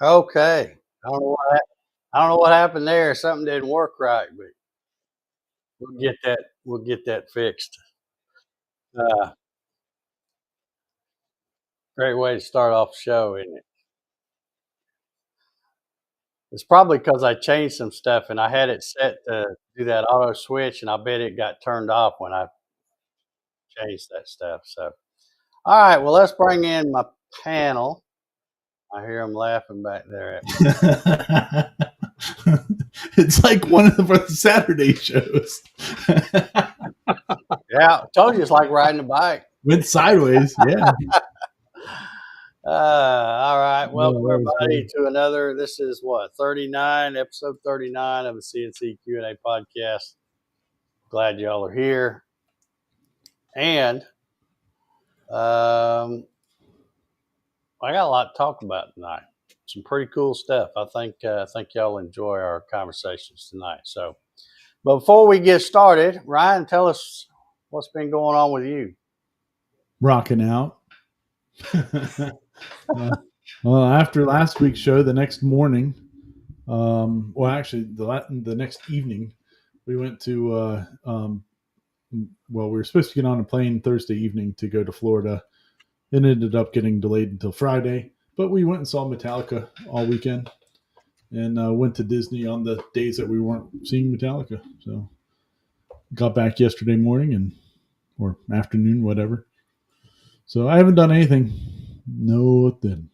Okay. I don't know what happened there. Something didn't work right, but we'll get that fixed. Uh, Great way to start off the show, isn't it? It's probably because I changed some stuff and I had it set to do that auto switch, and I bet it got turned off when I changed that stuff. So, all right, well, let's bring in my panel. I hear them laughing back there at me. It's like one of the Saturday shows. Yeah, I told you it's like riding a bike. Went sideways. Yeah. All right. No, Welcome that was everybody good. to another. This is what 39, episode 39 of the CNC Q A Podcast. Glad y'all are here, and I got a lot to talk about tonight. Some pretty cool stuff. I think y'all enjoy our conversations tonight. So, but before we get started, Ryan, tell us what's been going on with you. Rocking out. Well, after last week's show, the next morning, actually, the next evening, we went to. We were supposed to get on a plane Thursday evening to go to Florida. It ended up getting delayed until Friday, but we went and saw Metallica all weekend, and went to Disney on the days that we weren't seeing Metallica. So, got back yesterday morning or afternoon, whatever. So I haven't done anything. Nothing.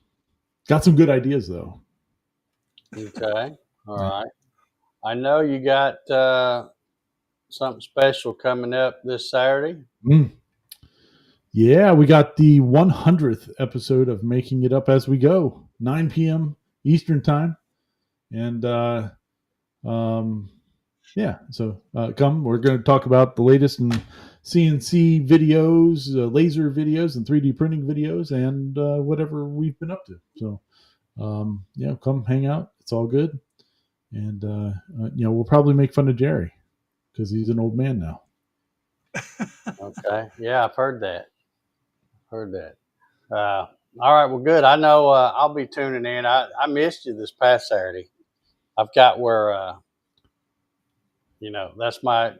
Got some good ideas though. Okay. All right. I know you got something special coming up this Saturday. Mm. Yeah, we got the 100th episode of Making It Up as We Go, 9 p.m. Eastern Time. And yeah, so come. We're going to talk about the latest in CNC videos, laser videos, and 3D printing videos, and whatever we've been up to. So, yeah, come hang out. It's all good. And, we'll probably make fun of Jerry because he's an old man now. Okay. Yeah, I've heard that. Heard that. All right. Well, good. I know I'll be tuning in. I missed you this past Saturday. I've got where that's the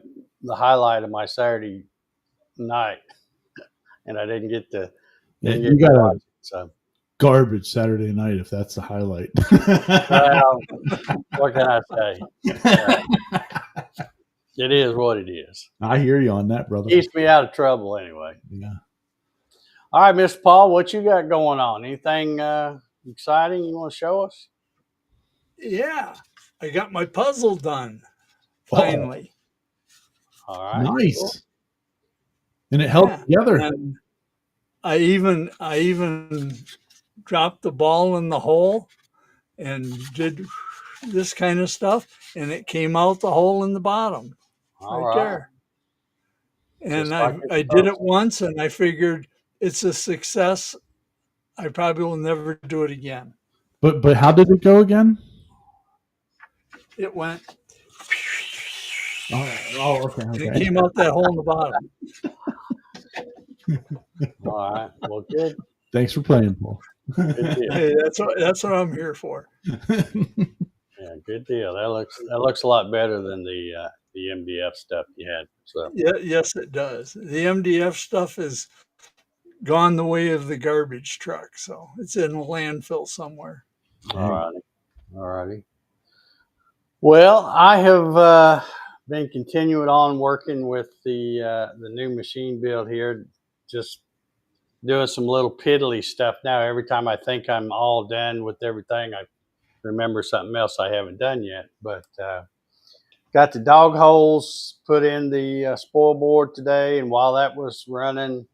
highlight of my Saturday night, and I Yeah, didn't get you to got watch a it. So, garbage Saturday night if that's the highlight. well, what can I say? It is what it is. I hear you on that, brother. Keeps me out of trouble anyway. Yeah. All right, Mr. Paul, what you got going on? Anything exciting you want to show us? Yeah, I got my puzzle done Oh, finally. All right. nice. Cool. And it held together. And I even dropped the ball in the hole and did this kind of stuff, and it came out the hole in the bottom All right right. there. And Just like I it's did it supposed to. once, and I figured it's a success. I probably will never do it again. But how did it go again? It went, Okay. and it came out that hole in the bottom. All right. Well, good. Thanks for playing, Paul. Good deal. Hey, that's what I'm here for. Yeah, good deal. That looks a lot better than the MDF stuff you had. So, Yeah, yes, it does. The MDF stuff has gone the way of the garbage truck, so it's in a landfill somewhere. all righty. All righty. Well, I have been continuing on working with the new machine build here, just doing some little piddly stuff now. Every time I think I'm all done with everything, I remember something else I haven't done yet. But got the dog holes put in the spoil board today, and while that was running,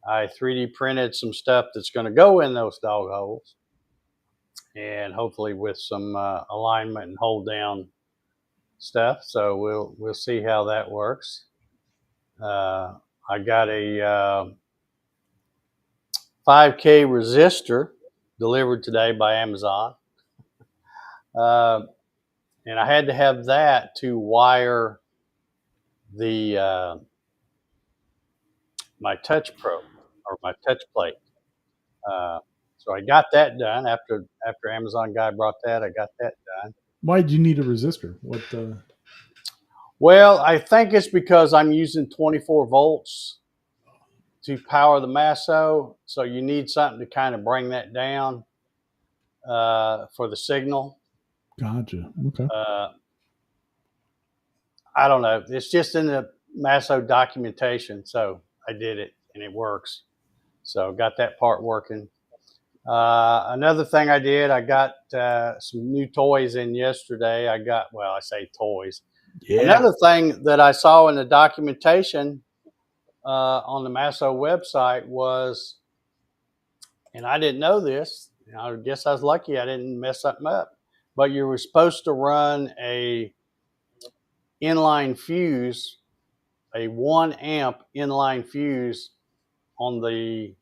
I 3D printed some stuff that's going to go in those dog holes, and hopefully with some alignment and hold down stuff. So we'll see how that works. I got a 5K resistor delivered today by Amazon, and I had to have that to wire the my touch probe or my touch plate. So I got that done after Amazon guy brought that. I got that done. Why do you need a resistor? What? Well, I think it's because I'm using 24 volts to power the Masso, so you need something to kind of bring that down for the signal. Gotcha. Okay. I don't know. It's just in the Masso documentation, so I did it and it works. So got that part working. Another thing I did, I got some new toys in yesterday. I say toys. Yeah. Another thing that I saw in the documentation on the Masso website was, and I didn't know this, I guess I was lucky I didn't mess something up, but you were supposed to run a inline fuse, a 1 amp inline fuse on the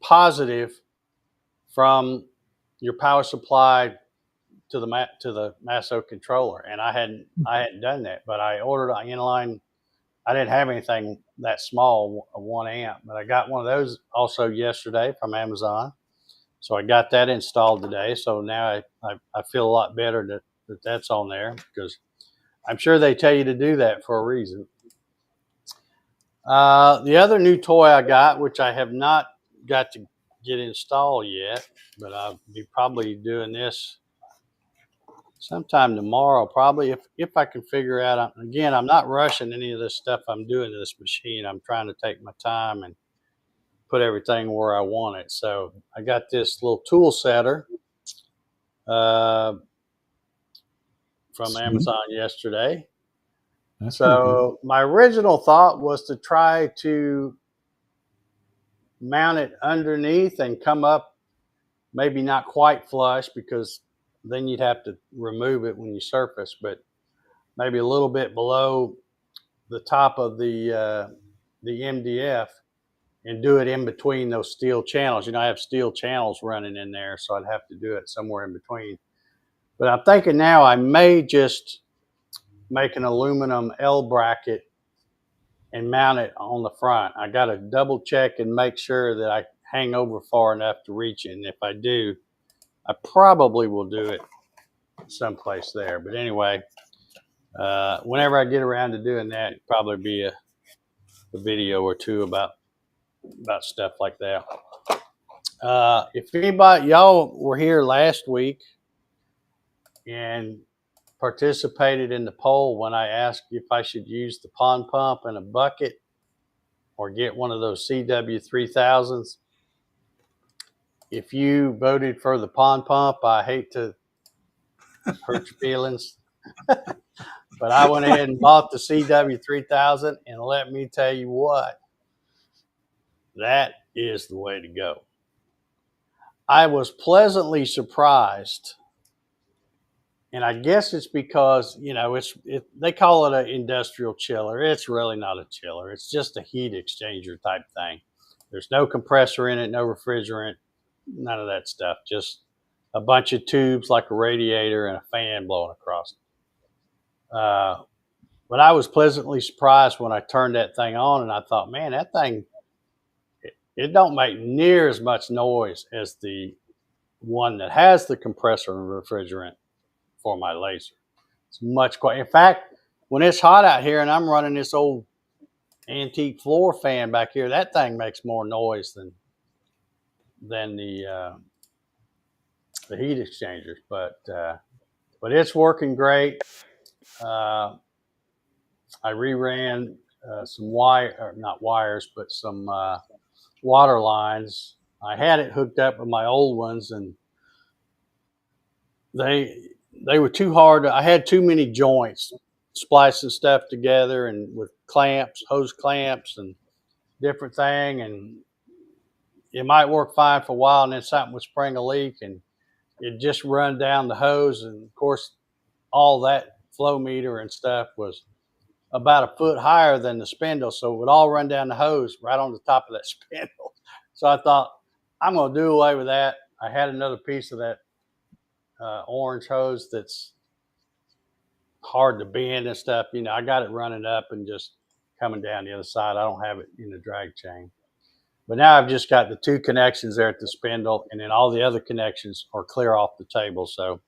positive from your power supply to the Masso controller, and I hadn't done that, but I ordered an inline. I didn't have anything that small, a 1 amp, but I got one of those also yesterday from Amazon. So I got that installed today. So now I feel a lot better that that's on there, because I'm sure they tell you to do that for a reason. The other new toy I got, which I have not got to get installed yet, but I'll be probably doing this sometime tomorrow, probably, if I can figure out. Again, I'm not rushing any of this stuff I'm doing to this machine. I'm trying to take my time and put everything where I want it. So I got this little tool setter from Sweet. Amazon yesterday. That's pretty good. So my original thought was to try to mount it underneath and come up, maybe not quite flush, because then you'd have to remove it when you surface, but maybe a little bit below the top of the MDF, and do it in between those steel channels. I have steel channels running in there, so I'd have to do it somewhere in between. But I'm thinking now I may just make an aluminum L bracket and mount it on the front. I got to double check and make sure that I hang over far enough to reach it. And if I do, I probably will do it someplace there. But anyway, whenever I get around to doing that, it'll probably be a video or two about stuff like that. If anybody, y'all were here last week and participated in the poll when I asked if I should use the pond pump in a bucket or get one of those CW3000s. If you voted for the pond pump, I hate to hurt your feelings, but I went ahead and bought the CW3000, and let me tell you what, that is the way to go. I was pleasantly surprised, and I guess it's because, they call it an industrial chiller. It's really not a chiller. It's just a heat exchanger type thing. There's no compressor in it, no refrigerant, none of that stuff. Just a bunch of tubes like a radiator and a fan blowing across it. But I was pleasantly surprised when I turned that thing on, and I thought, man, that thing, it don't make near as much noise as the one that has the compressor and refrigerant for my laser. It's much quiet. In fact, when it's hot out here and I'm running this old antique floor fan back here, that thing makes more noise than the heat exchangers. But it's working great. I reran some not wires, but some water lines. I had it hooked up with my old ones, and they were too hard. I had too many joints, splicing stuff together, and with clamps, hose clamps, and different thing. And it might work fine for a while, and then something would spring a leak, and it just run down the hose. And of course, all that flow meter and stuff was about a foot higher than the spindle, so it would all run down the hose right on the top of that spindle. So I thought, I'm going to do away with that. I had another piece of that orange hose that's hard to bend and stuff. I got it running up and just coming down the other side. I don't have it in the drag chain. But now I've just got the 2 connections there at the spindle, and then all the other connections are clear off the table. So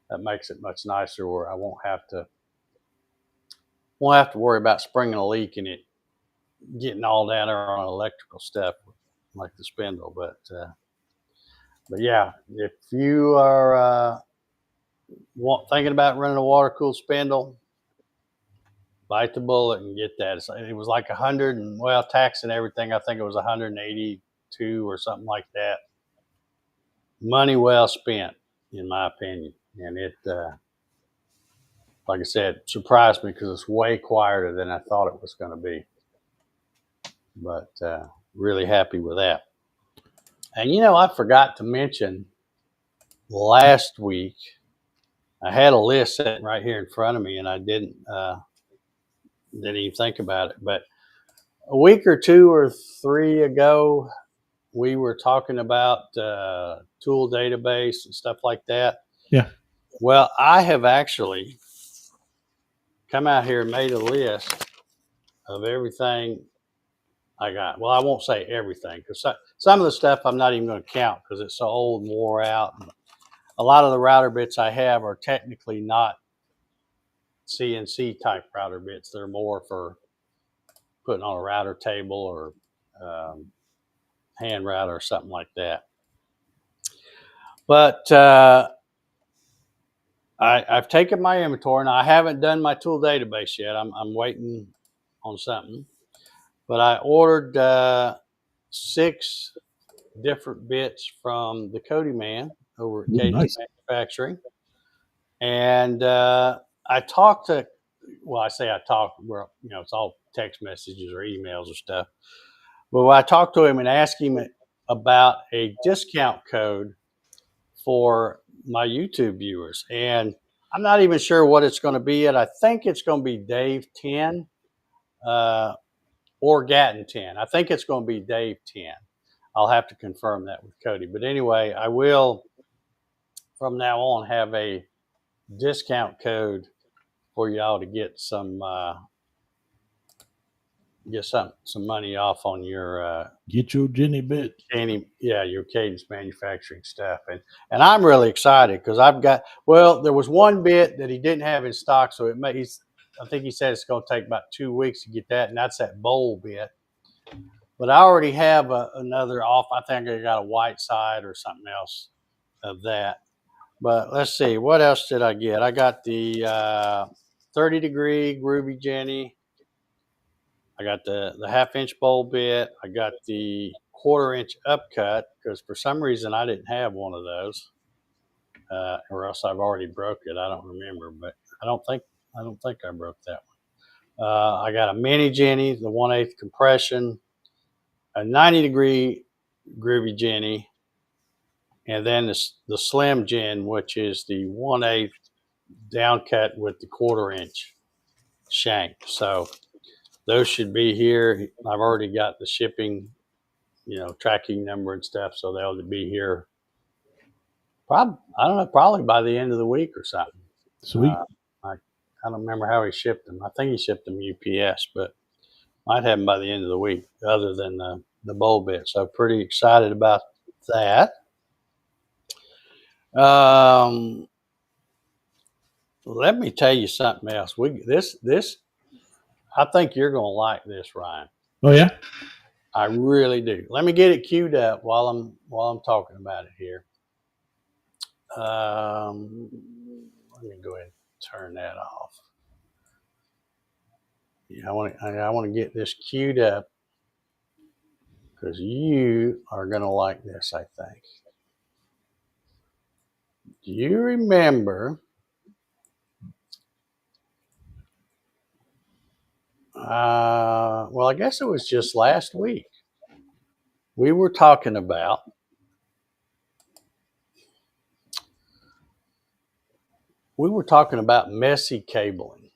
that makes it much nicer where I won't have to worry about springing a leak and it getting all down there on electrical stuff like the spindle. But yeah, if you are thinking about running a water cooled spindle, bite the bullet and get that. It was like 100 and tax and everything, I think it was 182 or something like that. Money well spent, in my opinion. And it, like I said, surprised me because it's way quieter than I thought it was going to be. But really happy with that. And I forgot to mention last week, I had a list sitting right here in front of me, and I didn't even think about it. But a week or 2 or 3 ago, we were talking about tool database and stuff like that. Yeah. Well, I have actually come out here and made a list of everything I got. Well, I won't say everything because some of the stuff I'm not even going to count because it's so old and wore out. And a lot of the router bits I have are technically not CNC type router bits. They're more for putting on a router table or hand router or something like that. But I've taken my inventory, and I haven't done my tool database yet. I'm waiting on something. But I ordered 6 different bits from the Cody man over at Cadence nice. Manufacturing. And I talked to, well, it's all text messages or emails or stuff. But I talked to him and asked him about a discount code for my YouTube viewers. And I'm not even sure what it's going to be yet. I think it's going to be Dave 10 or Gatton 10. I think it's going to be Dave 10. I'll have to confirm that with Cody. But anyway, I will from now on have a discount code for y'all to get some money off on your get your Jenny bit. Your Cadence Manufacturing stuff. And I'm really excited because there was one bit that he didn't have in stock, so I think he said it's going to take about 2 weeks to get that, and that's that bowl bit. But I already have another off. I think I got a white side or something else of that. But let's see, what else did I get? I got the 30-degree Groovy Jenny. I got the half-inch bowl bit. I got the 1/4-inch upcut because for some reason I didn't have one of those, or else I've already broke it. I don't remember, but I don't think I broke that one. I got a mini Jenny, the 1/8 compression, a 90-degree Groovy Jenny, and then the Slim Gen, which is the 1/8 downcut with the 1/4-inch shank. So those should be here. I've already got the shipping, tracking number and stuff, so they'll be here. Probably by the end of the week or something. Sweet. I don't remember how he shipped them. I think he shipped them UPS, but might have them by the end of the week. Other than the bowl bit, so pretty excited about that. Let me tell you something else. This. I think you're going to like this, Ryan. Oh yeah, I really do. Let me get it queued up while I'm talking about it here. Let me go ahead and turn that off. Yeah, I want to get this queued up because you are going to like this, I think. Do you remember? Well, I guess it was just last week. We were talking about messy cabling.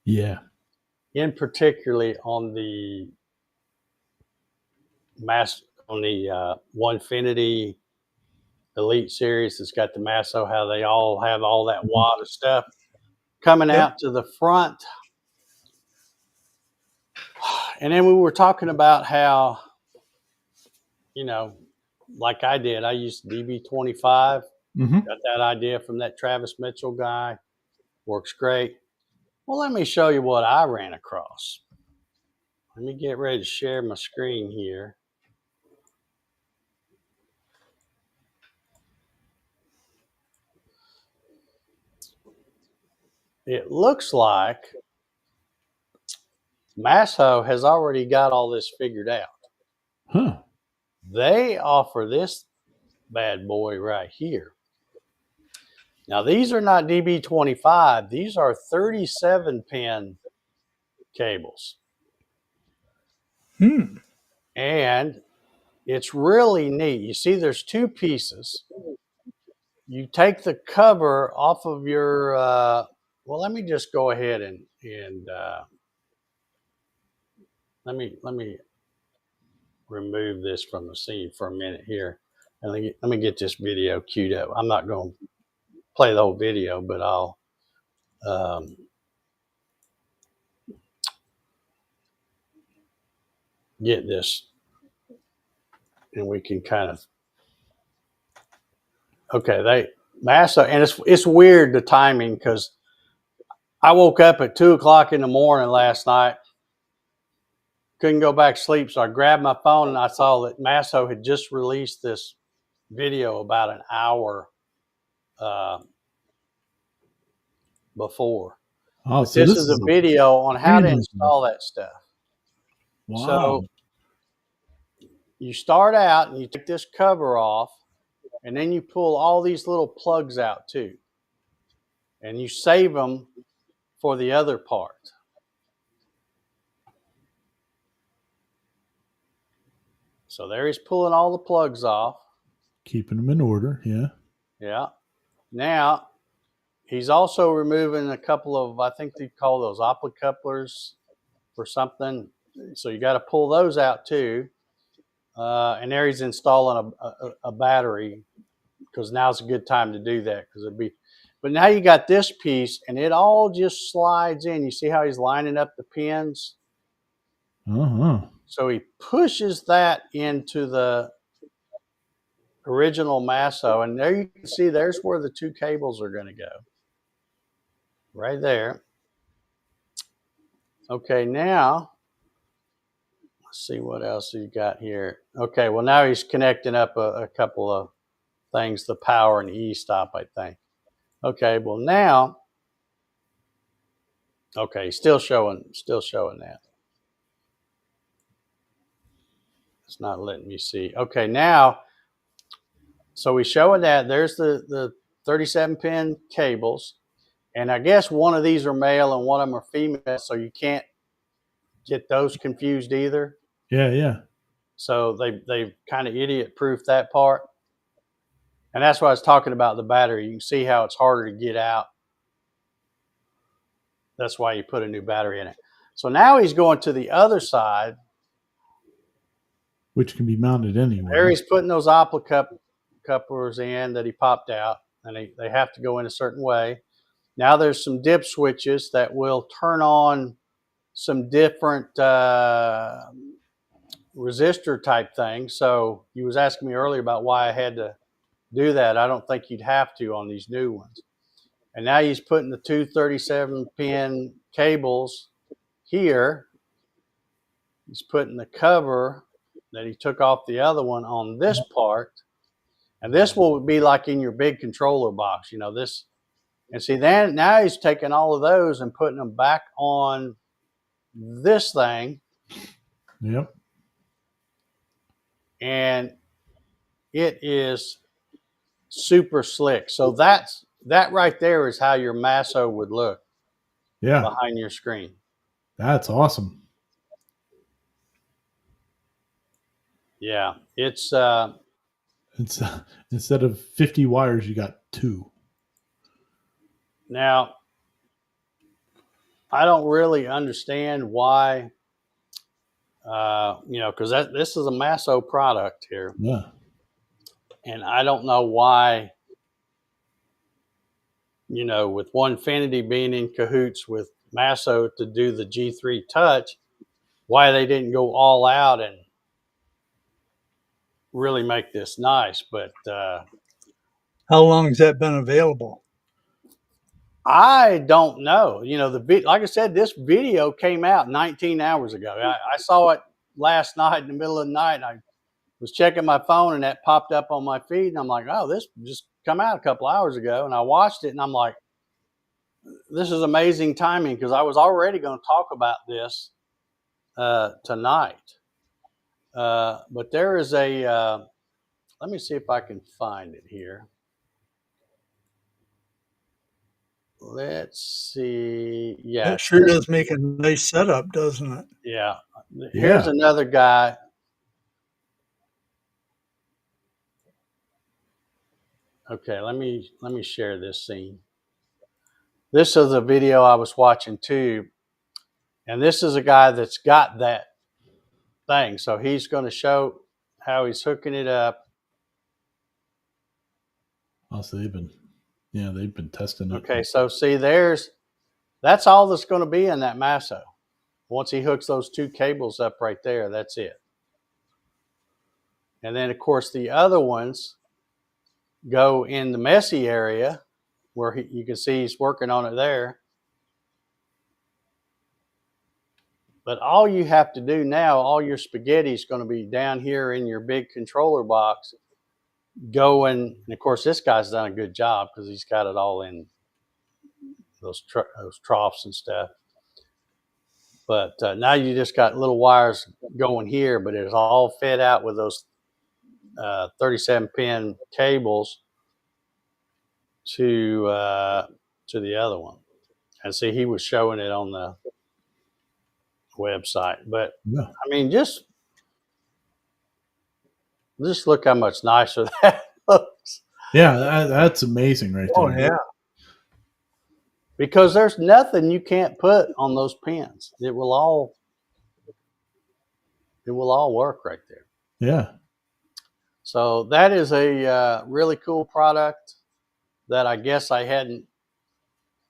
Yeah. In particularly on the Onefinity Elite Series, it's got the Masso, how they all have all that wad of stuff coming out to the front. And then we were talking about how like I did, I used DB25. Mm-hmm. Got that idea from that Travis Mitchell guy. Works great. Well, let me show you what I ran across. Let me get ready to share my screen here. It looks like Masso has already got all this figured out. Huh. They offer this bad boy right here. Now, these are not DB25. These are 37-pin cables. And it's really neat. You see, there's two pieces. You take the cover off of your, well, let me just go ahead and let me remove this from the scene for a minute here. And let me get this video queued up. I'm not going to play the whole video, but I'll get this, and we can kind of, okay, Masso, and it's weird, the timing, because I woke up at 2:00 in the morning last night, couldn't go back to sleep, so I grabbed my phone and I saw that Masso had just released this video about an hour before. Oh, so this is a video on how to install that stuff. Wow. So you start out and you take this cover off, and then you pull all these little plugs out too, and you save them for the other part. So there he's pulling all the plugs off. Keeping them in order, yeah. Yeah. Now, he's also removing a couple of, I think they call those couplers or something. So you got to pull those out too. And there he's installing a battery, because now's a good time to do that, because but now you got this piece and it all just slides in. You see how he's lining up the pins? Uh-huh. So he pushes that into the original Masso, and there you can see there's where the two cables are going to go. Right there. Okay, now let's see what else you got here. Okay, well, now he's connecting up a couple of things, the power and the e-stop, I think. Okay, well now, okay, still showing that. It's not letting me see. Okay, now, so we're showing that there's the 37-pin cables, and I guess one of these are male and one of them are female, so you can't get those confused either. Yeah, yeah. So they've kind of idiot-proofed that part. And that's why I was talking about the battery. You can see how it's harder to get out. That's why you put a new battery in it. So now he's going to the other side, which can be mounted anywhere. There he's putting those couplers in that he popped out, and they have to go in a certain way. Now there's some dip switches that will turn on some different resistor type things. So you was asking me earlier about why I had to do that. I don't think you'd have to on these new ones. And now he's putting the two 37-pin cables here. He's putting the cover that he took off the other one on this part. And this will be like in your big controller box, you know, this. And see, then now he's taking all of those and putting them back on this thing. Yep. And it is super slick. So that right there is how your Masso would look. Yeah. Behind your screen. That's awesome. Yeah, it's instead of 50 wires, you got 2. Now, I don't really understand why, you know, because this is a Masso product here. Yeah. And I don't know why, you know, with Onefinity being in cahoots with Masso to do the G3 Touch, why they didn't go all out and really make this nice. But How long has that been available? I don't know. Like I said, this video came out 19 hours ago. I saw it last night in the middle of the night. And I was checking my phone and that popped up on my feed. And I'm like, oh, this just come out a couple hours ago. And I watched it and I'm like, this is amazing timing because I was already going to talk about this tonight. But there is let me see if I can find it here. Let's see. Yeah. That sure does make a nice setup, doesn't it? Yeah. Here's another guy. Okay, let me share this scene. This is a video I was watching too. And this is a guy that's got that thing. So he's going to show how he's hooking it up. Also, they've been testing it. Okay, so see that's all that's going to be in that Masso. Once he hooks those two cables up right there, that's it. And then, of course, the other ones go in the messy area where you can see he's working on it there. But all you have to do now, all your spaghetti is going to be down here in your big controller box going. And, of course, this guy's done a good job because he's got it all in those troughs and stuff. But now you just got little wires going here, but it's all fed out with those 37-pin cables to the other one. And see, he was showing it on the website. But, Yeah. I mean, just look how much nicer that looks. Yeah, that's amazing right there. Oh, yeah. Because there's nothing you can't put on those pins. It will all work right there. Yeah. So that is a really cool product that I guess I hadn't.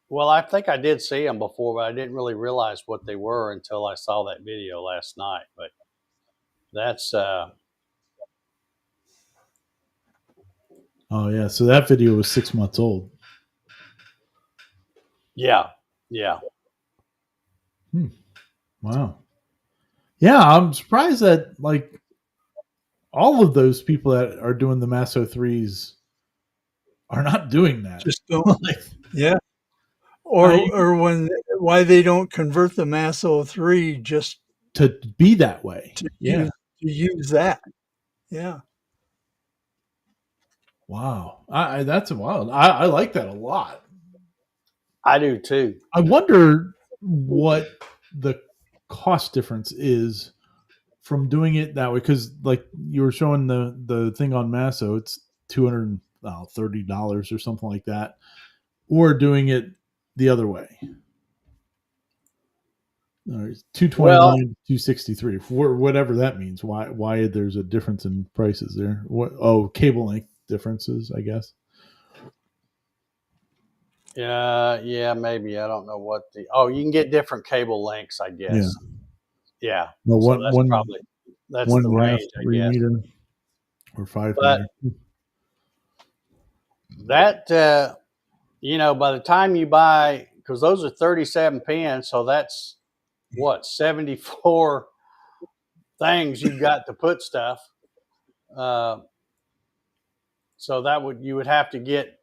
Well, I think I did see them before, but I didn't really realize what they were until I saw that video last night. But that's Oh, yeah. So that video was 6 months old. yeah. Wow. Yeah, I'm surprised that like all of those people that are doing the Masso 3s are not doing that. Just don't. Yeah. Or why they don't convert the Masso 3 just to be that way. to use that. Yeah. Wow. That's wild. I like that a lot. I do too. I wonder what the cost difference is from doing it that way, because like you were showing the thing on Masso, it's $230 or something like that, or doing it the other way. $229, $263, for whatever that means. Why there's a difference in prices there? What? Oh, cable length differences, I guess. Yeah, maybe. I don't know what you can get different cable lengths, I guess. Yeah. No, so that's the range, I guess. Meter or 5 but meter. That by the time you buy, because those are 37 pins, so that's what 74 things you've got to put stuff. So you would have to get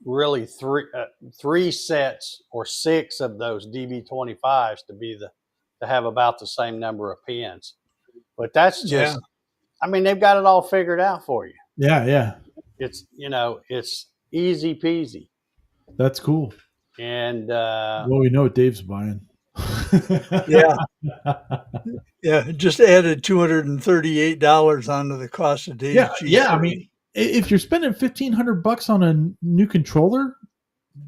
really three sets or 6 of those DB25s to have about the same number of pins. But that's just, I mean, they've got it all figured out for you. Yeah. It's it's easy peasy. That's cool. And well, we know what Dave's buying. Yeah, just added $238 onto the cost of Dave's G3. Yeah, I mean, if you're spending $1,500 on a new controller,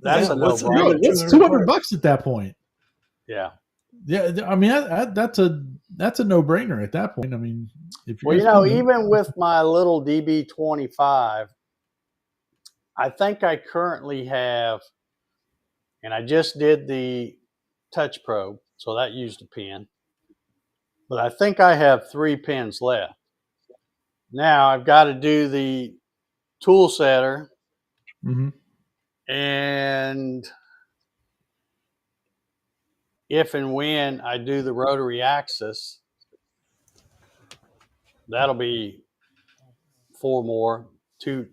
that's a no-brainer. It's $200 at that point. Yeah. I mean, that's a no-brainer at that point. I mean, if even with my little DB25, I think I currently have, and I just did the touch probe, so that used a pin, but I think I have 3 pins left. Now I've got to do the tool setter, and if and when I do the rotary axis, that'll be 4 more, 2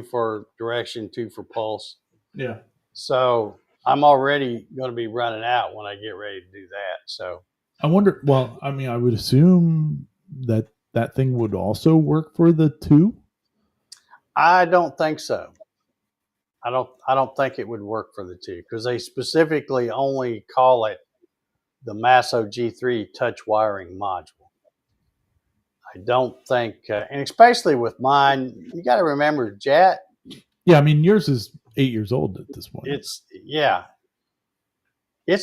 for direction, 2 for pulse. Yeah. So I'm already going to be running out when I get ready to do that. So I wonder. Well, I mean, I would assume that that thing would also work for the 2. I don't think so. I don't think it would work for the 2 because they specifically only call it the Masso G3 touch wiring module. I don't think, and especially with mine, you got to remember, Jet. Yeah, I mean, yours is 8 years old at this point. It's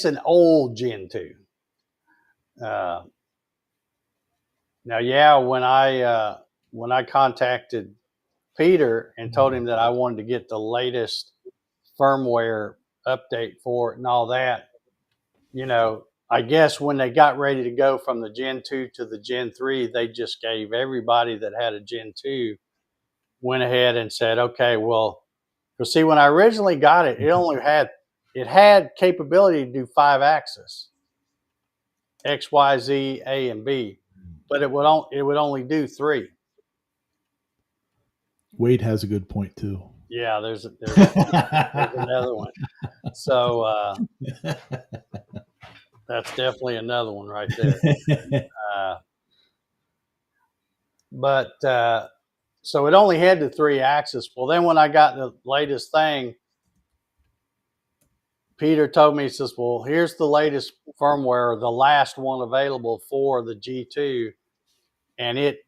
an old Gen 2. Now, when I contacted Peter and told him that I wanted to get the latest firmware update for it and all that, I guess when they got ready to go from the Gen 2 to the Gen 3, they just gave everybody that had a Gen 2 went ahead and said, okay, well, because see, when I originally got it, it had capability to do 5-axis, X, Y, Z, A, and B, but it would only do 3. Wade has a good point too. Yeah, there's another one. So that's definitely another one right there. So it only had the 3-axis. Well, then when I got the latest thing, Peter told me, he says, well, here's the latest firmware, the last one available for the G2, and it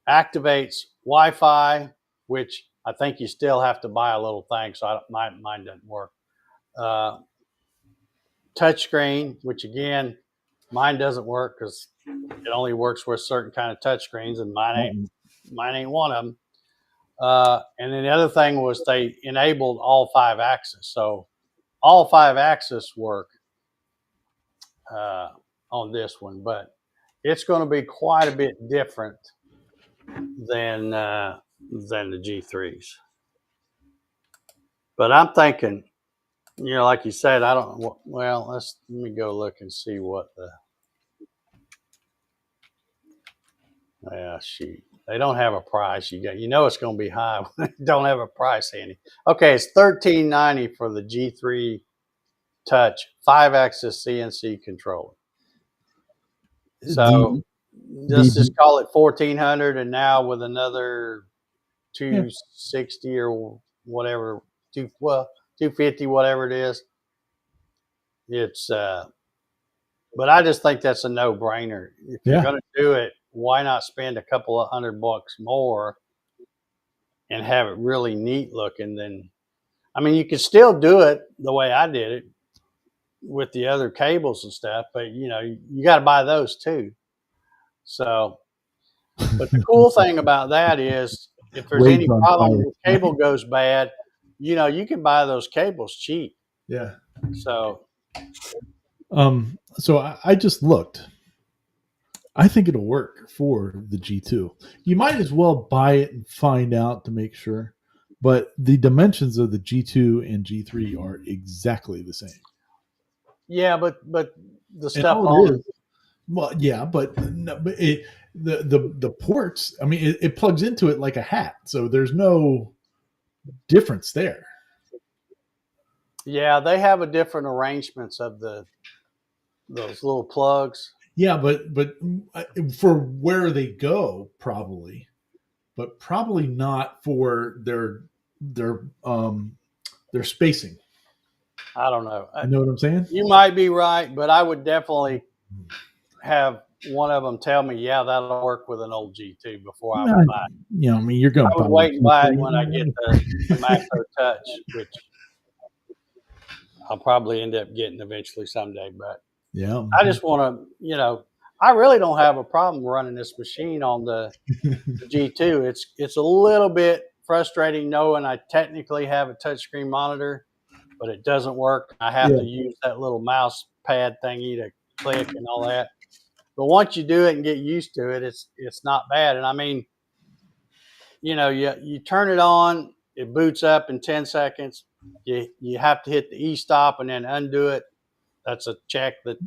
activates Wi-Fi, which I think you still have to buy a little thing, so mine doesn't work. Touchscreen, which again, mine doesn't work because it only works with certain kind of touchscreens, and mine ain't one of them. And then the other thing was they enabled all 5-axis, so all 5-axis work on this one, but it's going to be quite a bit different than the G3s. But I'm thinking, like you said, I don't. Well, let me go look and see what the. Yeah, shoot. They don't have a price. It's going to be high when they don't have a price handy. Okay, it's $13.90 for the G3 Touch 5-axis CNC controller. So let's just call it $1,400, and now with another $260 or whatever, $250, whatever it is. It's but I just think that's a no-brainer. If you're going to do it, why not spend a couple of $100 more and have it really neat looking? Then, I mean, you can still do it the way I did it with the other cables and stuff, but you got to buy those too. So, but the cool thing about that is, if there's any problem, the cable goes bad, you can buy those cables cheap. Yeah. So I just looked. I think it'll work for the G2. You might as well buy it and find out to make sure. But the dimensions of the G2 and G3 are exactly the same. Yeah, but the stuff on it. Well, yeah, but the ports, I mean, it plugs into it like a hat. So there's no difference there. Yeah, they have a different arrangements of those little plugs. Yeah, but for where they go, probably, but probably not for their spacing. I don't know. You know what I'm saying? You might be right, but I would definitely have one of them tell me, yeah, that'll work with an old G2 before I would buy it. I mean, you're going to wait and buy it when I get the Masso Touch, which I'll probably end up getting eventually someday. But yeah, I just want to, I really don't have a problem running this machine on the G2. It's a little bit frustrating knowing I technically have a touchscreen monitor, but it doesn't work. I have to use that little mouse pad thingy to click and all that. But once you do it and get used to it, it's not bad. And I mean, you turn it on, it boots up in 10 seconds. You have to hit the e-stop and then undo it. That's a check that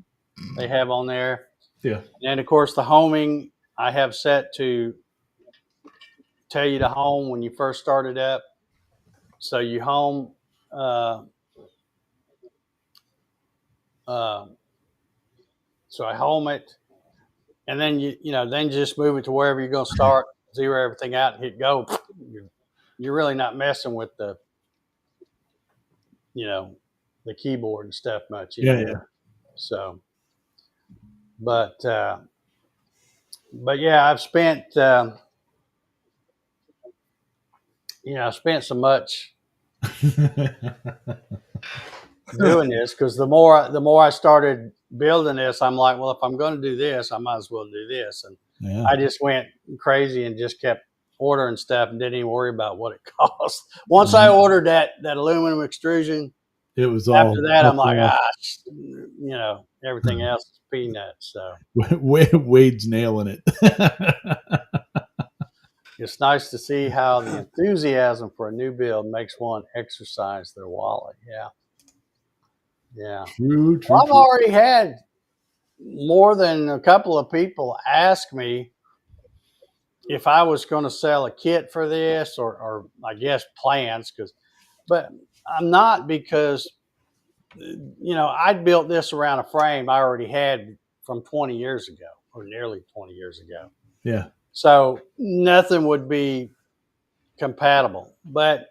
they have on there. Yeah. And of course, the homing I have set to tell you to home when you first start it up. So you home, so I home it, and then then just move it to wherever you're going to start, zero everything out, and hit go. You're really not messing with the keyboard and stuff much. Yeah. So, but yeah, I've spent I spent so much doing this, because the more I started building this, I'm like, well, if I'm going to do this, I might as well do this. And Yeah. I just went crazy and just kept ordering stuff and didn't even worry about what it cost. Once I ordered that aluminum extrusion, it was all after that, I'm like, everything else is peanuts. So Wade's nailing it. it's nice to see how the enthusiasm for a new build makes one exercise their wallet. Yeah. Yeah. True. Well, I've already had more than a couple of people ask me if I was going to sell a kit for this, or I guess plans, but I'm not, because I built this around a frame I already had from 20 years ago, or nearly 20 years ago. Yeah. So nothing would be compatible, but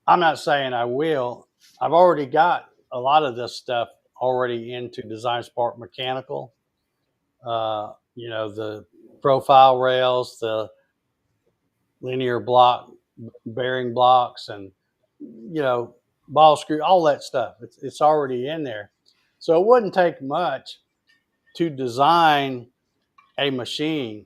I'm not saying I will. I've already got a lot of this stuff already into Design Spark Mechanical. The profile rails, the linear block bearing blocks, and ball screw, all that stuff. It's already in there. So it wouldn't take much to design a machine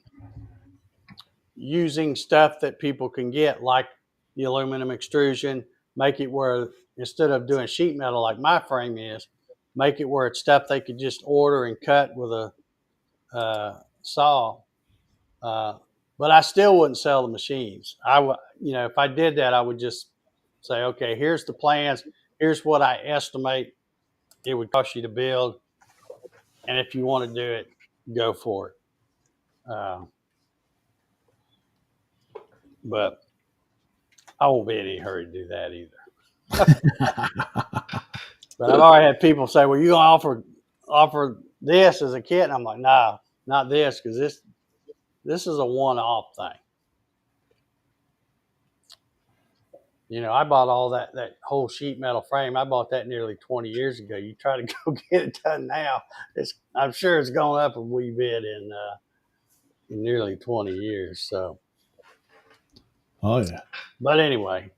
using stuff that people can get, like the aluminum extrusion, make it where instead of doing sheet metal like my frame is, make it where it's stuff they could just order and cut with a saw. But I still wouldn't sell the machines. If I did that, I would just say, okay, here's the plans. Here's what I estimate it would cost you to build. And if you want to do it, go for it. But I won't be in any hurry to do that either. But I've already had people say, well, you going to offer this as a kit? And I'm like, no, not this, because this is a one-off thing. I bought all that whole sheet metal frame. I bought that nearly 20 years ago. You try to go get it done now, I'm sure it's gone up a wee bit in nearly 20 years. So. Oh yeah. But anyway.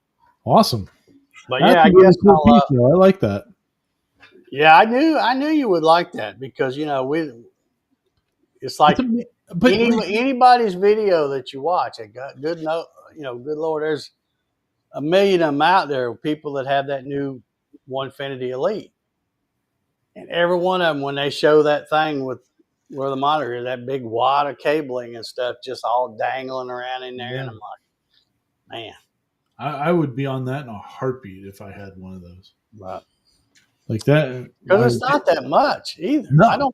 Awesome. But yeah, I guess I like that. Yeah, I knew you would like that, because it's like anybody's video that you watch. Good Lord, there's a million of them out there, people that have that new Onefinity Elite, and every one of them, when they show that thing with where the monitor is, that big wad of cabling and stuff just all dangling around in there, and I'm like, man, I would be on that in a heartbeat if I had one of those. Right. Like that, because it's not that much either. No. I don't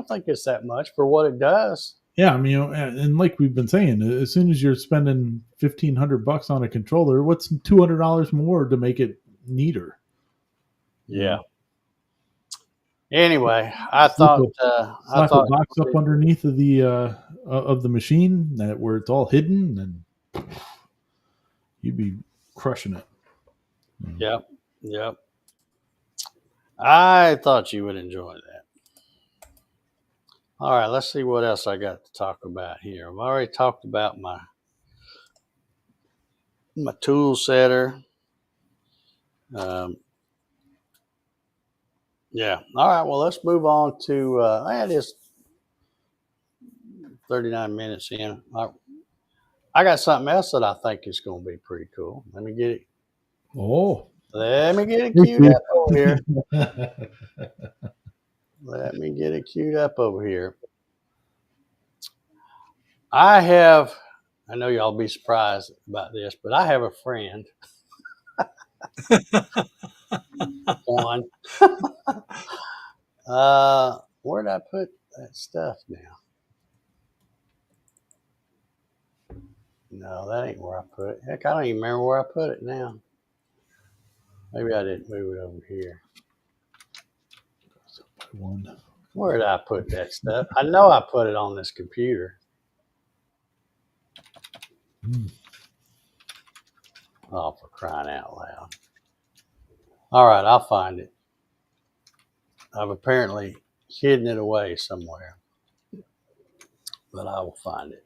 think it's that much for what it does. Yeah, I mean, and like we've been saying, as soon as you're spending $1,500 on a controller, what's $200 more to make it neater? Yeah. Anyway, I thought a box up underneath of the machine where it's all hidden, and you'd be crushing it. Yep. I thought you would enjoy that. All right, let's see what else I got to talk about here. I've already talked about my tool setter. Yeah. All right, well, let's move on to it is 39 minutes in. I got something else that I think is going to be pretty cool. Let me get it. Let me get it queued up over here. Let me get it queued up over here. I know y'all be surprised about this, but I have a friend, one. Where did I put that stuff now? No, that ain't where I put it. Heck, I don't even remember where I put it now. Maybe I didn't move it over here. One. Where did I put that stuff? I know I put it on this computer. Oh, for crying out loud. All right, I'll find it. I've apparently hidden it away somewhere, but I will find it.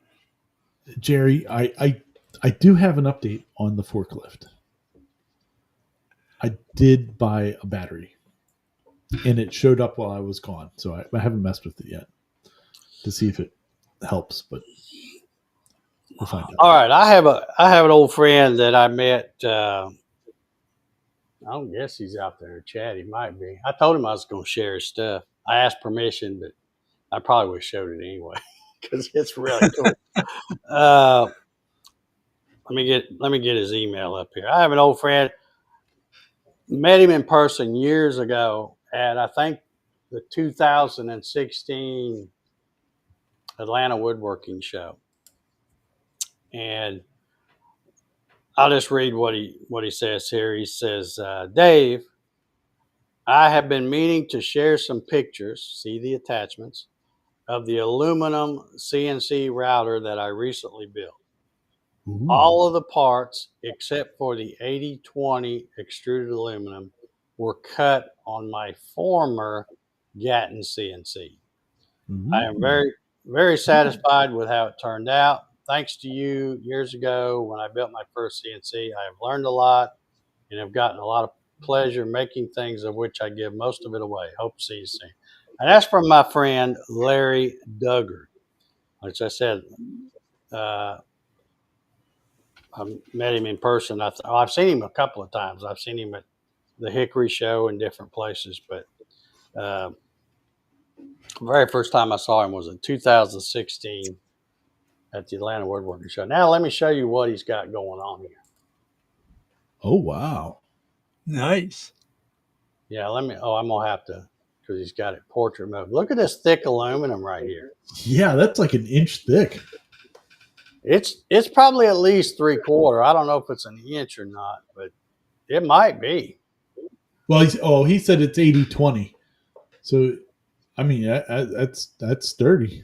Jerry, I do have an update on the forklift. I did buy a battery, and it showed up while I was gone, so I haven't messed with it yet to see if it helps, but we'll find out. All right, I have an old friend that I met. I don't guess he's out there in the chat. He might be. I told him I was going to share his stuff. I asked permission, but I probably would have showed it anyway because it's really cool. Let me get his email up here. I have an old friend. Met him in person years ago at I think the 2016 Atlanta Woodworking Show, and I'll just read what he says here. He says, Dave, I have been meaning to share some pictures, see the attachments, of the aluminum CNC router that I recently built. Ooh. All of the parts, except for the 80/20 extruded aluminum, were cut on my former Gatton CNC. Ooh. I am very, very satisfied with how it turned out. Thanks to you years ago when I built my first CNC, I have learned a lot and have gotten a lot of pleasure making things of which I give most of it away. Hope to see you soon. And that's from my friend Larry Duggar, which I said, I met him in person. I've seen him a couple of times. I've seen him at the Hickory Show in different places, but the very first time I saw him was in 2016 at the Atlanta Woodworking Show. Now let me show you what he's got going on here. Oh, wow. Nice. Yeah, I'm gonna have to, because he's got it portrait mode. Look at this thick aluminum right here. Yeah, that's like an inch thick. It's probably at least 3/4. I don't know if it's an inch or not, but it might be. Well, he said it's 80/20. So, I mean, that's sturdy.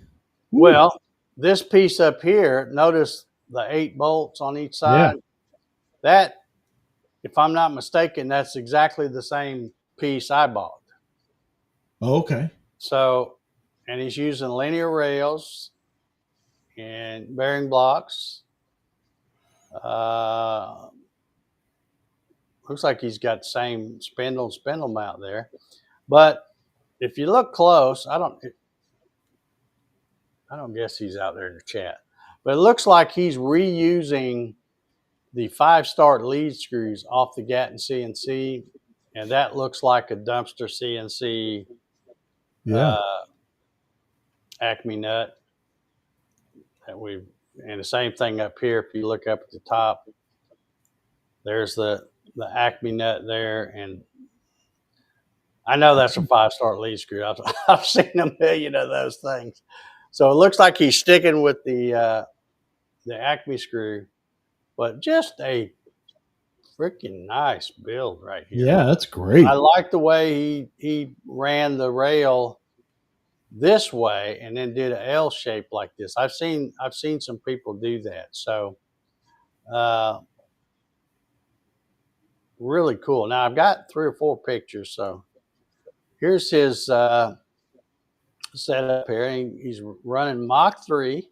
Ooh. Well, this piece up here, notice the 8 bolts on each side. Yeah. That, if I'm not mistaken, that's exactly the same piece I bought. Oh, okay. So, and he's using linear rails and bearing blocks. Looks like he's got the same spindle mount there. But if you look close, I don't guess he's out there in the chat. But it looks like he's reusing the 5-start lead screws off the Gatton CNC, and that looks like a dumpster CNC Acme nut that and the same thing up here. If you look up at the top, there's the Acme nut there, and I know that's a 5-start lead screw. I've seen a million of those things. So it looks like he's sticking with the Acme screw, but just a freaking nice build right here. Yeah, that's great. I like the way he ran the rail this way and then did an L shape like this. I've seen some people do that. So really cool. Now I've got 3 or 4 pictures. So here's his setup here. He's running Mach 3.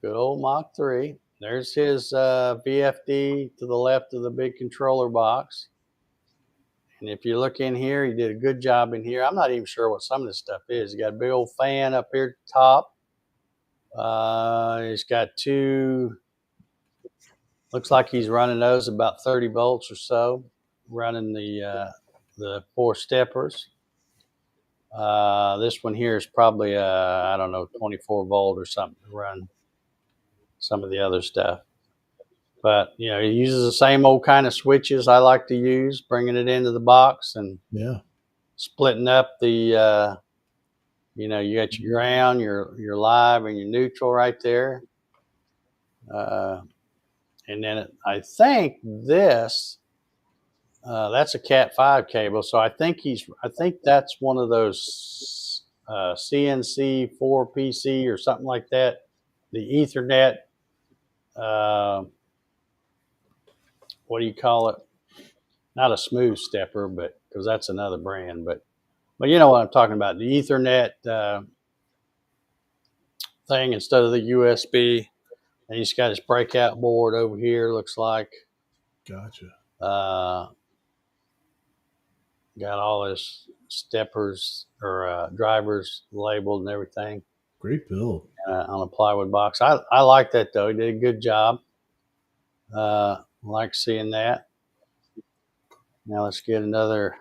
Good old Mach 3. There's his VFD to the left of the big controller box. And if you look in here, he did a good job in here. I'm not even sure what some of this stuff is. He got a big old fan up here at the top. He's got 2, looks like he's running those about 30 volts or so, running the 4 steppers. This one here is probably I don't know, 24 volt or something to run some of the other stuff. But he uses the same old kind of switches I like to use, bringing it into the box and splitting up the. You got your ground, your live, and your neutral right there. And then I think this. That's a Cat 5 cable, so I think that's one of those CNC 4 PC or something like that. The Ethernet, what do you call it? Not a smooth stepper, but because that's another brand, but you know what I'm talking about. The Ethernet thing instead of the USB, and he's got his breakout board over here. Looks like. Gotcha. Got all his steppers or drivers labeled and everything. Great build. On a plywood box. I like that, though. He did a good job. Like seeing that. Now let's get another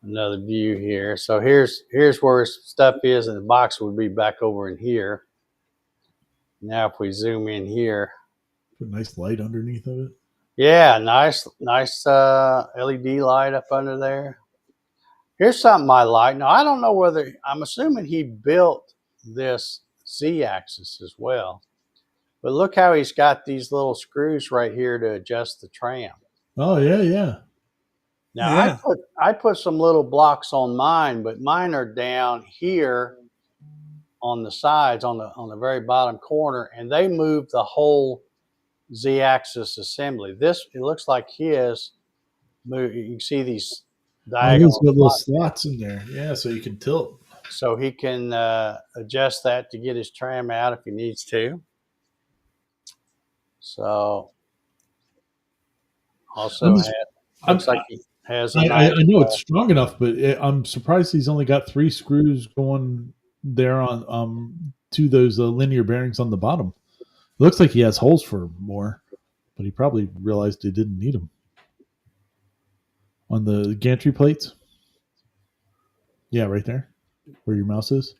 view here. So here's where his stuff is, and the box would be back over in here. Now if we zoom in here. Put a nice light underneath of it. Yeah, nice LED light up under there. Here's something I like. Now, I don't know whether, I'm assuming he built this Z-axis as well. But look how he's got these little screws right here to adjust the tram. Oh, yeah. Now, I put some little blocks on mine, but mine are down here on the sides, on the very bottom corner, and they move the whole Z-axis assembly. It looks like his move. You can see these diagonal. He's got little slots in there. Yeah, so you can tilt. So he can adjust that to get his tram out if he needs to. So also looks like he has. I know it's strong enough, but I'm surprised he's only got 3 screws going there on to those linear bearings on the bottom. It looks like he has holes for more, but he probably realized he didn't need them. On the gantry plates? Yeah, right there, where your mouse is.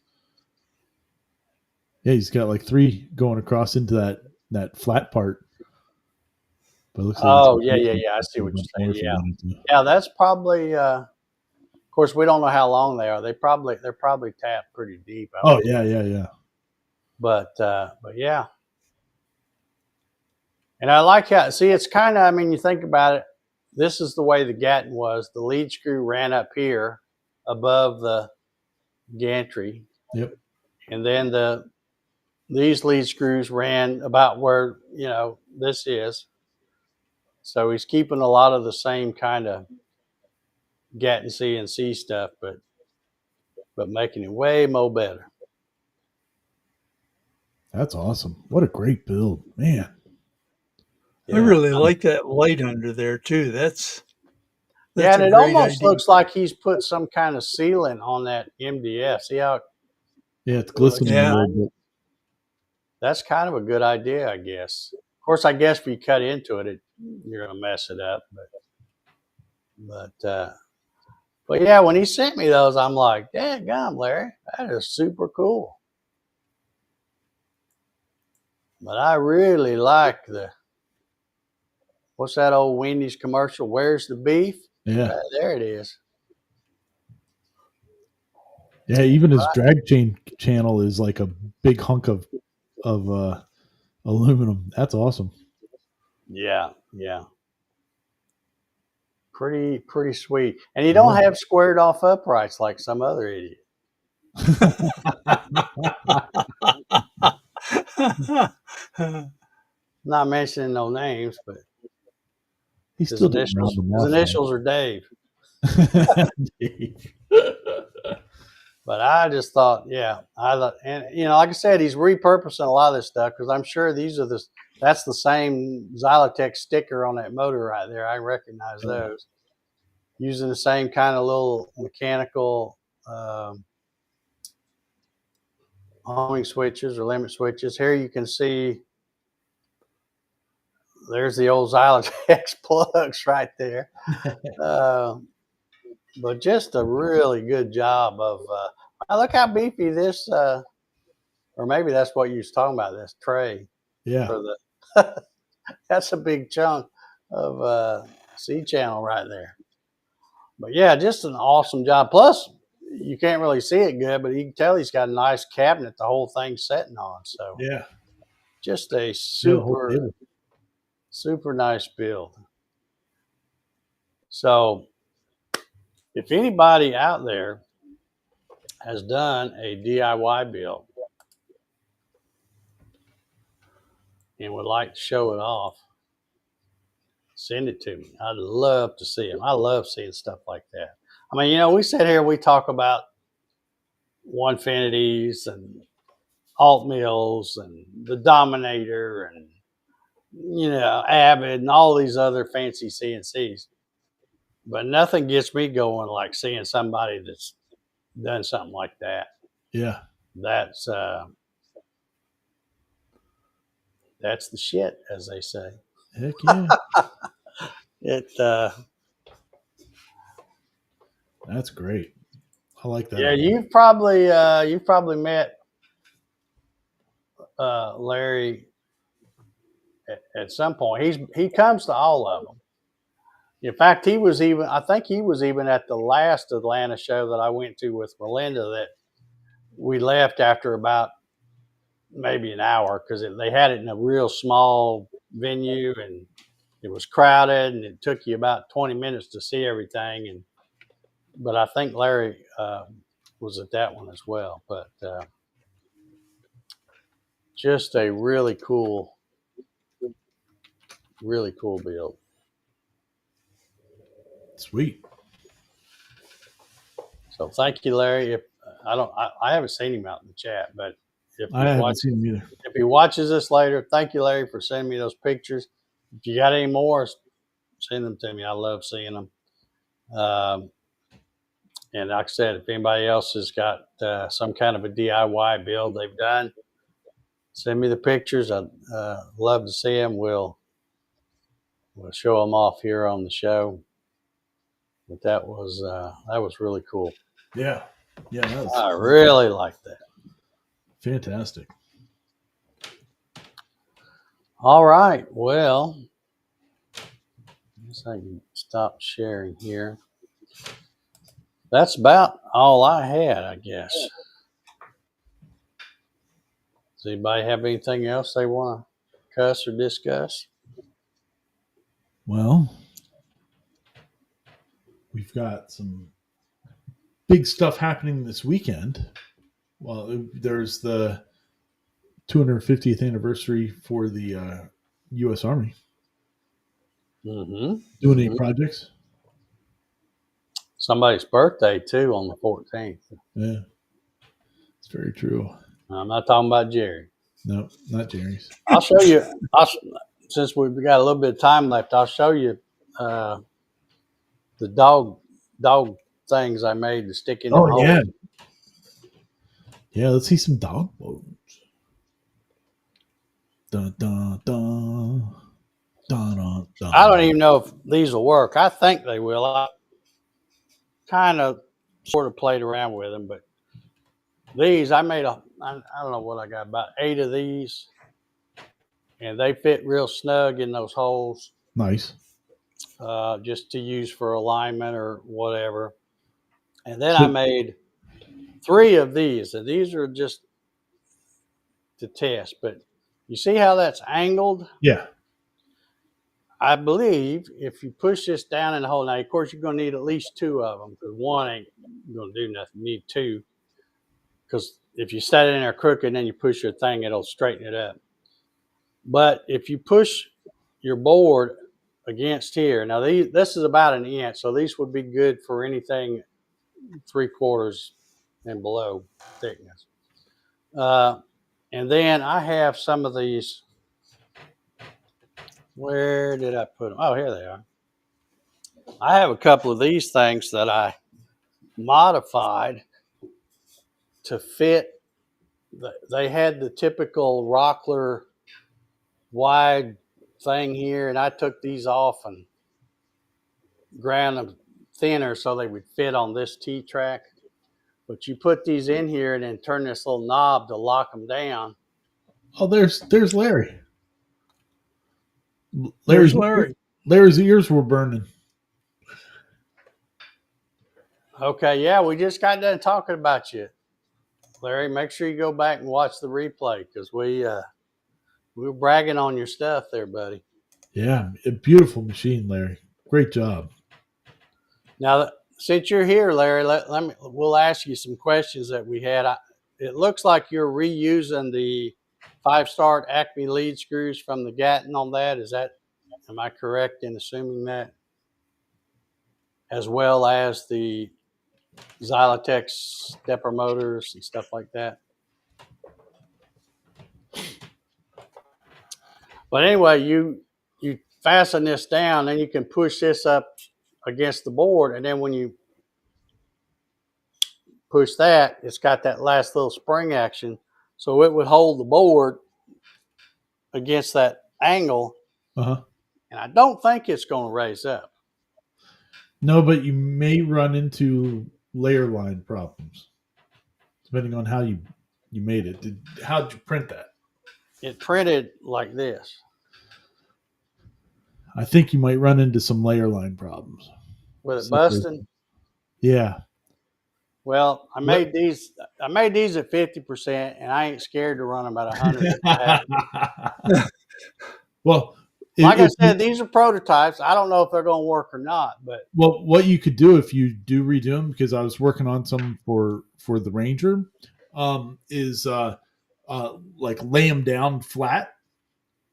Yeah, he's got like 3 going across into that flat part. But it looks like I see what you're saying. Yeah, that's probably. Of course, we don't know how long they are. They're probably tapped pretty deep. Yeah. But yeah. And I like how, it's kind of, you think about it, this is the way the Gatton was. The lead screw ran up here above the gantry. Yep. And then these lead screws ran about where, this is. So he's keeping a lot of the same kind of Gatton CNC stuff, but making it way more better. That's awesome. What a great build, man. Yeah, I really like that light under there too. That's and it almost looks like he's put some kind of sealant on that MDF. See how? Yeah, it's glistening a little bit. That's kind of a good idea, I guess. Of course, I guess if you cut into it, you're going to mess it up. But yeah, when he sent me those, I'm like, dadgum, Larry, that is super cool. But I really like what's that old Wendy's commercial? Where's the beef? Yeah. There it is. Yeah, even his drag chain channel is like a big hunk of aluminum. That's awesome. Yeah. Pretty sweet. And you don't have squared off uprights like some other idiot. Not mentioning no names, but his initials are Dave. But I just thought, and like I said, he's repurposing a lot of this stuff because I'm sure that's the same Xylotech sticker on that motor right there. I recognize those. Using the same kind of little mechanical homing switches or limit switches. Here you can see there's the old Xylotech plugs right there. but just a really good job of. Look how beefy this, or maybe that's what you was talking about. This tray Yeah. for the. That's a big chunk of C channel right there. But yeah, just an awesome job. Plus, you can't really see it good, but you can tell he's got a nice cabinet the whole thing's sitting on. So Yeah. just a Yeah, the whole super, table. super nice build. So if anybody out there has done a DIY build and would like to show it off, send it to me. I'd love to see them. I love seeing stuff like that. I mean, we sit here, we talk about Onefinities and alt mills and the Dominator and Avid and all these other fancy CNCs, but nothing gets me going like seeing somebody that's done something like that. Yeah. That's the shit, as they say. Heck yeah. That's great. I like that. Yeah, you've probably met Larry at some point. He comes to all of them. In fact, I think he was even at the last Atlanta show that I went to with Melinda, that we left after about maybe an hour because they had it in a real small venue and it was crowded and it took you about 20 minutes to see everything. But I think Larry was at that one as well. But just a really cool build. Sweet. So thank you, Larry. If I haven't seen him out in the chat, but I haven't seen him either. If he watches this later, thank you, Larry, for sending me those pictures. If you got any more, send them to me. I love seeing them. And like I said, if anybody else has got some kind of a DIY build they've done, send me the pictures. I'd love to see them. We'll show them off here on the show. But that was really cool. Yeah. Yeah. I really like that. Fantastic. All right. Well, I guess I can stop sharing here. That's about all I had, I guess. Does anybody have anything else they want to cuss or discuss? Well, we've got some big stuff happening this weekend. Well, there's the 250th anniversary for the U.S. Army. Mm-hmm. Doing any projects? Somebody's birthday, too, on the 14th. Yeah. It's very true. I'm not talking about Jerry. No, not Jerry's. I'll show you. Since we've got a little bit of time left, I'll show you the dog things I made to stick in the hole. Yeah. Yeah, let's see some dog bones. Dun, dun, dun. Dun, dun, dun. I don't even know if these will work. I think they will. I kind of sort of played around with them, but these I made I don't know what I got, about 8 of these, and they fit real snug in those holes. Nice. Just to use for alignment or whatever. And then I made 3 of these, and these are just to test. But you see how that's angled? Yeah. I believe if you push this down in the hole, now of course you're going to need at least 2 of them, because 1 ain't going to do nothing. You need 2, because if you set it in there crooked and then you push your thing, it'll straighten it up. But if you push your board against here, now this is about 1 inch, so these would be good for anything 3/4 and below thickness. And then I have some of these. Where did I put them? Oh, here they are. I have a couple of these things that I modified to fit. They had the typical Rockler wide thing here, and I took these off and ground them thinner so they would fit on this T-track. But you put these in here and then turn this little knob to lock them down. Oh, there's Larry. There's Larry. Larry's ears were burning. Okay, yeah, we just got done talking about you, Larry. Make sure you go back and watch the replay because we were bragging on your stuff there, buddy. Yeah, a beautiful machine, Larry. Great job. Now, since you're here, Larry, we'll ask you some questions that we had. It looks like you're reusing the 5-star Acme lead screws from the Gatton on that. Am I correct in assuming that? As well as the Xylotex stepper motors and stuff like that. But anyway, you fasten this down, then you can push this up against the board, and then when you push that, it's got that last little spring action, so it would hold the board against that angle. Uh-huh. And I don't think it's going to raise up. No, but you may run into layer line problems depending on how you made it. How did you print that? It printed like this. I think you might run into some layer line problems. With it busting? Yeah. Well, I made these at 50%, and I ain't scared to run them at 100. Well, like I said, these are prototypes. I don't know if they're going to work or not. But what you could do if you do redo them, because I was working on some for the Ranger, is like lay them down flat,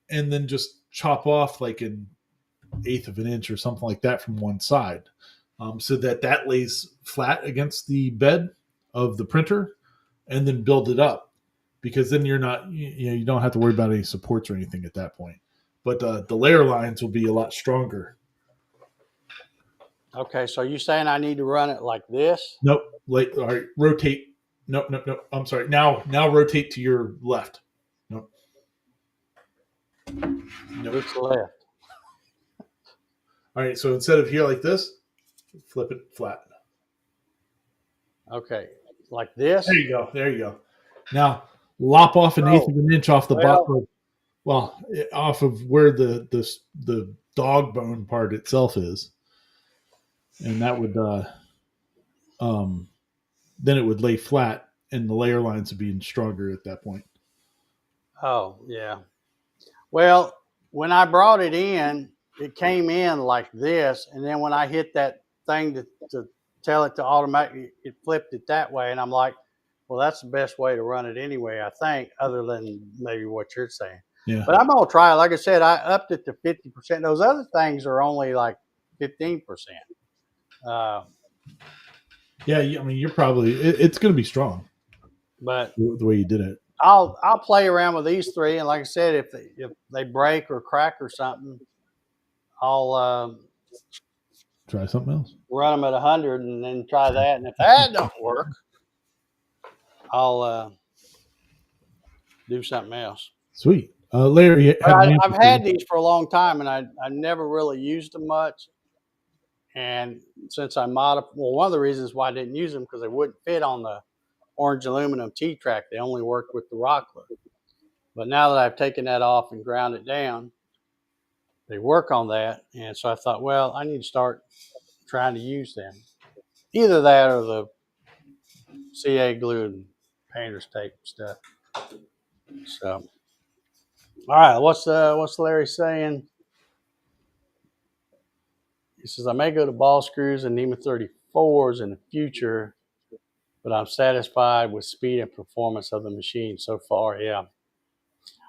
and then just chop off like an 1/8 of an inch or something like that from one side, so that lays flat against the bed of the printer, and then build it up, because then you're not you don't have to worry about any supports or anything at that point. But the layer lines will be a lot stronger. Okay, so you're saying I need to run it like this? Nope. All right, rotate. Nope. I'm sorry. Now rotate to your left. Nope. It's left. All right, so instead of here like this, flip it flat. Okay, like this? There you go. Now, lop off an 1/8 of an inch off the bottom. Well, off of where the dog bone part itself is. And that would then it would lay flat, and the layer lines would be stronger at that point. Oh, yeah. Well, when I brought it in, it came in like this, and then when I hit that thing to tell it to automatically, it flipped it that way, and I'm like, well, that's the best way to run it anyway, I think, other than maybe what you're saying. Yeah. But I'm going to try it. Like I said, I upped it to 50%. Those other things are only like 15%. Yeah, I mean, you're probably it's going to be strong, but the way you did it. I'll play around with these three, and like I said, if they break or crack or something, I'll try something else. Run them at 100, and then try that. And if that don't work, I'll do something else. Sweet, Larry. I've had these for a long time, and I never really used them much. And since I modified, one of the reasons why I didn't use them because they wouldn't fit on the orange aluminum T-track. They only worked with the Rockler. But now that I've taken that off and ground it down, they work on that. And so I thought, well, I need to start trying to use them. Either that or the CA glue and painter's tape stuff. So, all right, what's Larry saying? He says, I may go to ball screws and NEMA 34s in the future, but I'm satisfied with speed and performance of the machine so far. Yeah.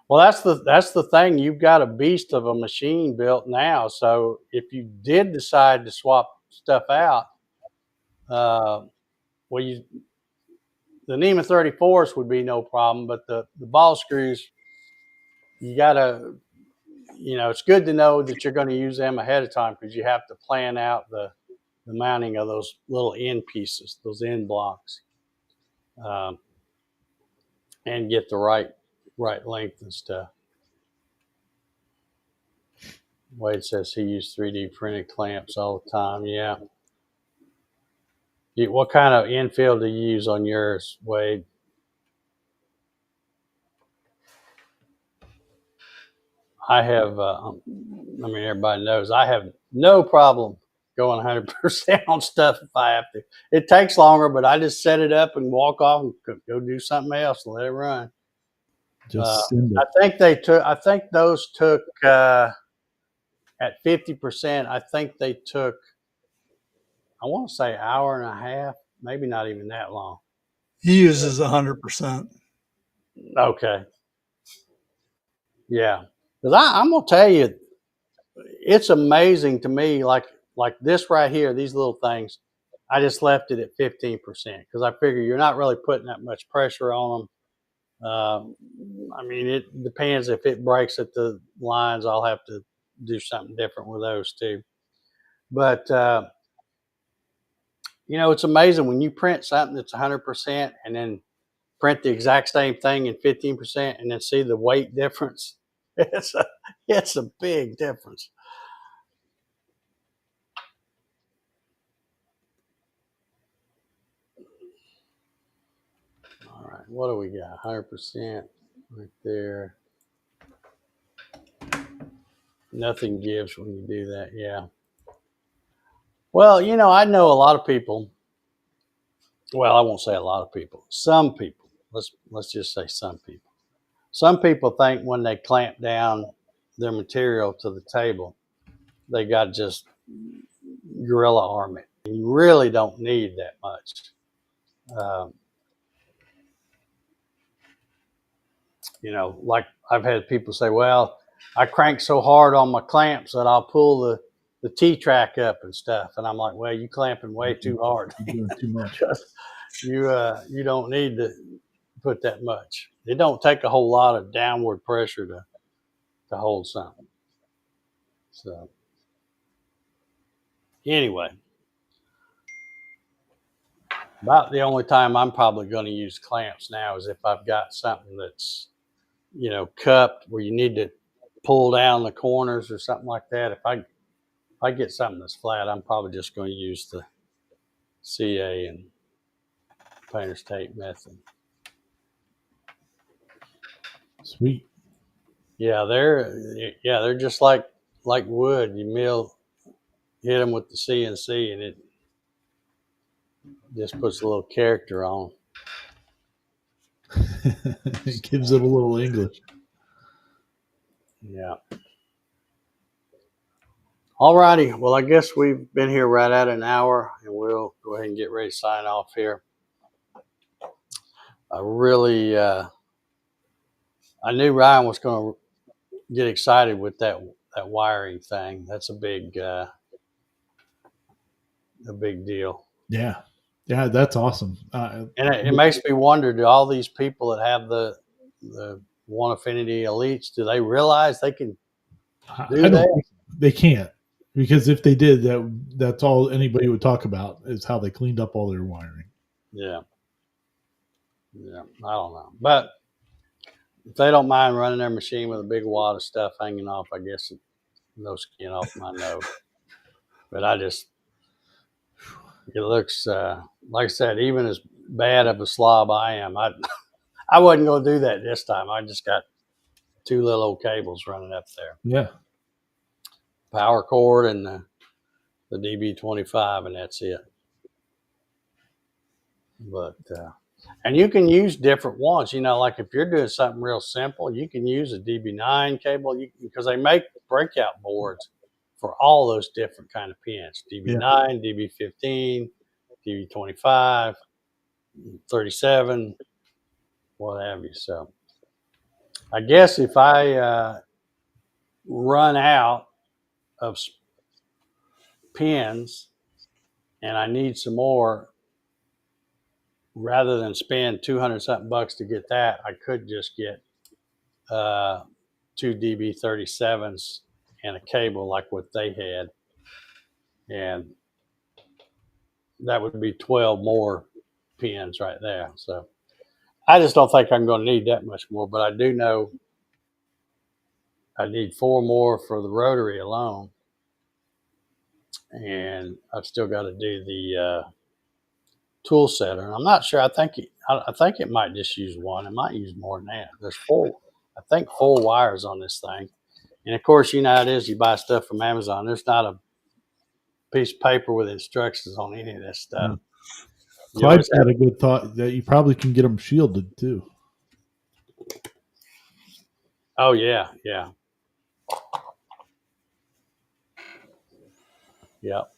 Well, that's the thing. You've got a beast of a machine built now. So if you did decide to swap stuff out, the NEMA 34s would be no problem, but the ball screws, you gotta, it's good to know that you're going to use them ahead of time because you have to plan out the mounting of those little end pieces, those end blocks, and get the right length and stuff. Wade says he used 3D printed clamps all the time. Yeah. What kind of infield do you use on yours, Wade? I have, everybody knows I have no problem going 100% on stuff if I have to. It takes longer, but I just set it up and walk off and go do something else and let it run. Just send I it. think those took, at 50%, I think they took, I want to say hour and a half, maybe not even that long. He uses 100%. Okay. Yeah. Because I'm going to tell you, it's amazing to me, like this right here, these little things, I just left it at 15% because I figure you're not really putting that much pressure on them. It depends. If it breaks at the lines, I'll have to do something different with those too. But, it's amazing when you print something that's 100% and then print the exact same thing in 15% and then see the weight difference. It's a big difference. All right, what do we got? 100% right there. Nothing gives when you do that. Yeah. Well, I know a lot of people. Well, I won't say a lot of people. Some people. Let's just say some people. Some people think when they clamp down their material to the table, they got to just gorilla arm it. You really don't need that much. Like I've had people say, well, I crank so hard on my clamps that I'll pull the T-track up and stuff. And I'm like, well, you clamping way too hard. You're doing too much. You don't need to put that much. It don't take a whole lot of downward pressure to hold something. So anyway, about the only time I'm probably going to use clamps now is if I've got something that's, cupped where you need to pull down the corners or something like that. If I get something that's flat, I'm probably just going to use the CA and painter's tape method. Sweet. Yeah, they're just like wood. You hit them with the CNC, and it just puts a little character on. It gives it a little English. Yeah. All righty. Well, I guess we've been here right at an hour, and we'll go ahead and get ready to sign off here. I really, I knew Ryan was going to get excited with that wiring thing. That's a big deal. Yeah, that's awesome. And it makes me wonder: do all these people that have the One Affinity Elites, do they realize they can do that? They can't, because if they did, that's all anybody would talk about is how they cleaned up all their wiring. Yeah, I don't know, but if they don't mind running their machine with a big wad of stuff hanging off, I guess no skin off my nose. But it looks like I said, even as bad of a slob I am, I wasn't going to do that this time. I just got 2 little old cables running up there. Yeah. Power cord and the DB25, and that's it. But and you can use different ones. Like if you're doing something real simple, you can use a DB9 cable because they make breakout boards for all those different kind of pins: DB9, DB15, DB25, 37, what have you. So I guess if I run out of pins and I need some more, rather than spend 200 something bucks to get that, I could just get 2 DB37s and a cable like what they had, and that would be 12 more pins right there. So I just don't think I'm going to need that much more, but I do know I need 4 more for the rotary alone, and I've still got to do the tool setter. And I'm not sure. I think it might just use one. It might use more than that. There's I think 4 wires on this thing. And of course, you know how it is. You buy stuff from Amazon. There's not a piece of paper with instructions on any of this stuff. Clyde's had a good thought that you probably can get them shielded too. Oh yeah, yeah. Yep.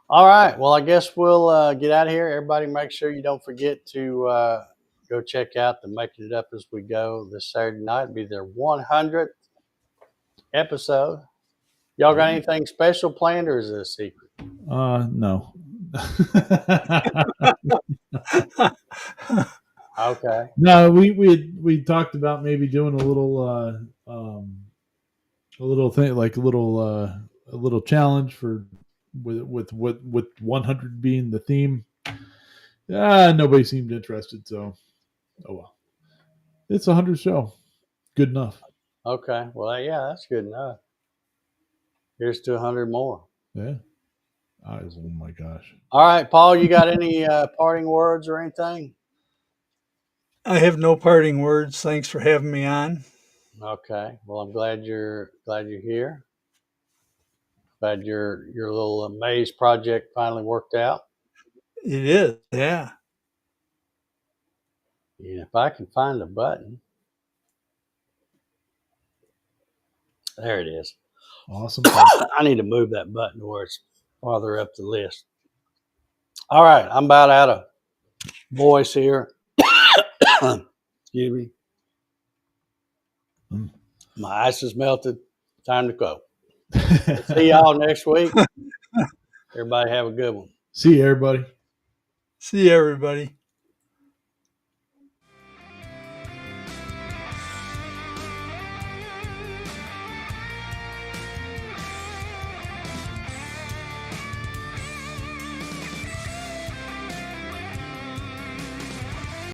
All right. Well, I guess we'll get out of here. Everybody, make sure you don't forget to go check out the Making It Up as We Go this Saturday night. It'll be their 100th episode. Y'all got anything special planned, or is it a secret? No. Okay. No, we talked about maybe doing a little thing, like a little challenge for with 100 being the theme. Nobody seemed interested, so oh well. It's 100 show. Good enough. Okay. Well, yeah, that's good enough. Here's to 100 more. Yeah. Oh my gosh. All right, Paul, you got any parting words or anything? I have no parting words. Thanks for having me on. Okay. Well, I'm glad you're here. Glad your little maze project finally worked out. It is, yeah. And if I can find a button, there it is. Awesome. I need to move that button to where it's farther up the list. All right, I'm about out of voice here. Excuse me. My ice is melted. Time to go. See y'all next week. Everybody have a good one. See you, everybody. See you, everybody.